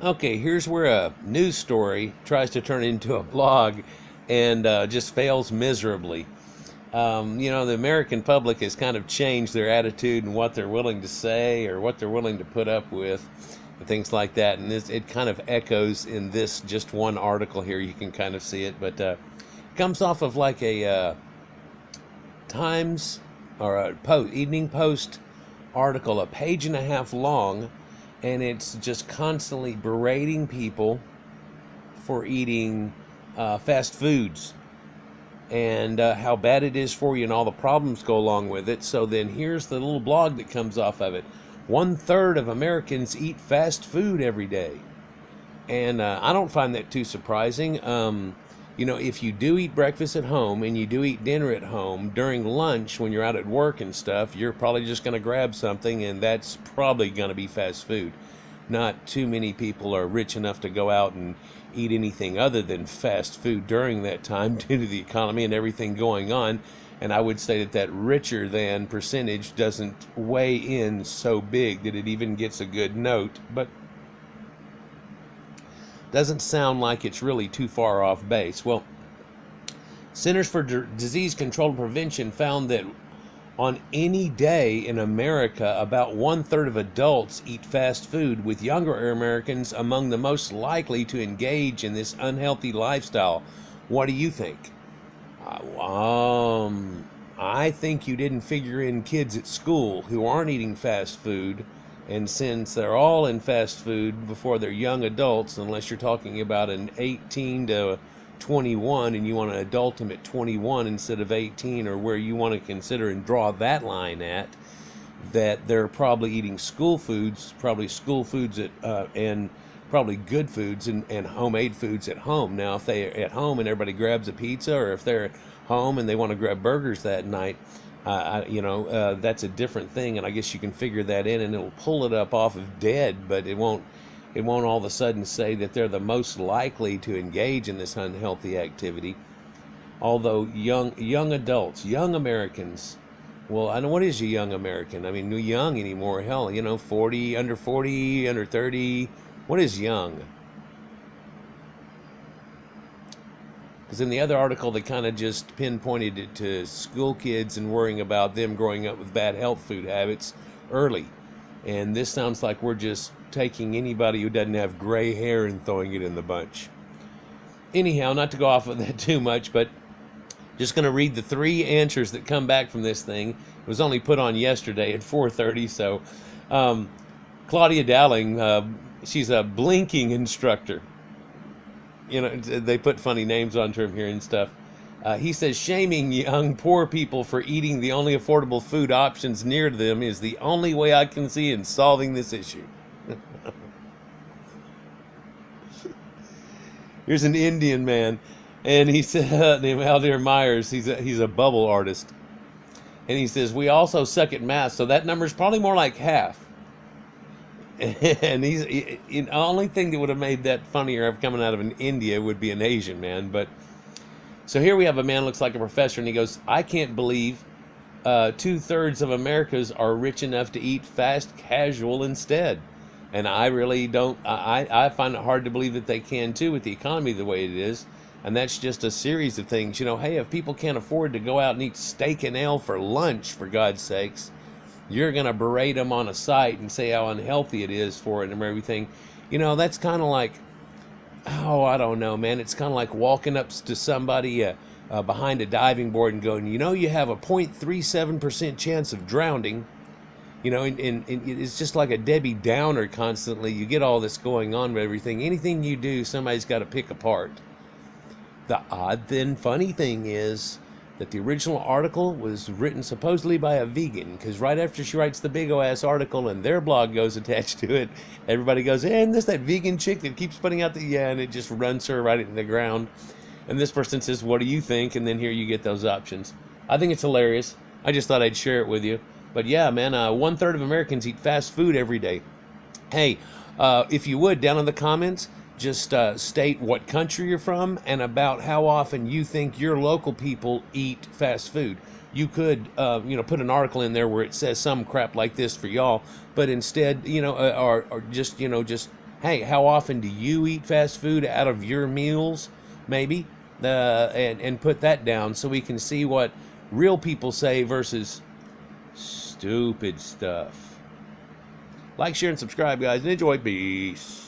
Okay, here's where a news story tries to turn into a blog and just fails miserably. The American public has kind of changed their attitude and what they're willing to say or what they're willing to put up with and things like that. And it kind of echoes in this just one article here. You can kind of see it, but it comes off of like a Times or a Evening Post article, a page and a half long, and it's just constantly berating people for eating fast foods and how bad it is for you and all the problems go along with it. So then here's the little blog that comes off of it. 1/3 of Americans eat fast food every day. And I don't find that too surprising. If you do eat breakfast at home and you do eat dinner at home, during lunch when you're out at work and stuff, you're probably just going to grab something, and that's probably going to be fast food. Not too many people are rich enough to go out and eat anything other than fast food during that time due to the economy and everything going on. And I would say that richer than percentage doesn't weigh in so big that it even gets a good note, but doesn't sound like it's really too far off base. Well, Centers for Disease Control and Prevention found that on any day in America, about 1/3 of adults eat fast food, with younger Americans among the most likely to engage in this unhealthy lifestyle. What do you think? I think you didn't figure in kids at school who aren't eating fast food, and since they're all in fast food before they're young adults, unless you're talking about an 18 to 21 and you want to adult them at 21 instead of 18, or where you want to consider and draw that line at, that they're probably eating school foods and probably good foods and homemade foods at home. Now, if they're at home and everybody grabs a pizza, or if they're at home and they want to grab burgers that night, that's a different thing, and I guess you can figure that in, and it'll pull it up off of dead, but it won't all of a sudden say that they're the most likely to engage in this unhealthy activity. Although young adults, young Americans, well, I know, what is a young American? I mean, no young anymore. Hell, 40, under 40, under 30. What is young? Because in the other article, they kind of just pinpointed it to school kids and worrying about them growing up with bad health food habits early. And this sounds like we're just taking anybody who doesn't have gray hair and throwing it in the bunch. Anyhow, not to go off of that too much, but just going to read the 3 answers that come back from this thing. It was only put on yesterday at 4:30, so Claudia Dowling, she's a blinking instructor. They put funny names onto him here and stuff. He says, shaming young poor people for eating the only affordable food options near them is the only way I can see in solving this issue. Here's an Indian man, and he said, named Aldir Myers, he's a bubble artist. And he says, we also suck at math, so that number's probably more like half. And the only thing that would have made that funnier coming out of India would be an Asian man. But so here we have a man looks like a professor, and he goes, I can't believe 2/3 of Americans are rich enough to eat fast casual instead. And I really don't. I find it hard to believe that they can too, with the economy the way it is. And that's just a series of things. Hey, if people can't afford to go out and eat steak and ale for lunch, for God's sakes, you're going to berate them on a site and say how unhealthy it is for it and everything. That's kind of like, I don't know, man. It's kind of like walking up to somebody behind a diving board and going, you have a 0.37% chance of drowning. And it's just like a Debbie Downer constantly. You get all this going on with everything. Anything you do, somebody's got to pick apart. The odd, then funny thing is that the original article was written supposedly by a vegan, because right after she writes the big ass article and their blog goes attached to it, everybody goes, and there's that vegan chick that keeps putting out and it just runs her right into the ground. And this person says, what do you think? And then here you get those options. I think it's hilarious. I just thought I'd share it with you. But yeah, man, 1/3 of Americans eat fast food every day. Hey, if you would, down in the comments, just state what country you're from and about how often you think your local people eat fast food. You could, put an article in there where it says some crap like this for y'all, but instead, or just Hey, how often do you eat fast food out of your meals? Maybe, and put that down so we can see what real people say versus stupid stuff. Like, share, and subscribe, guys, and enjoy. Peace.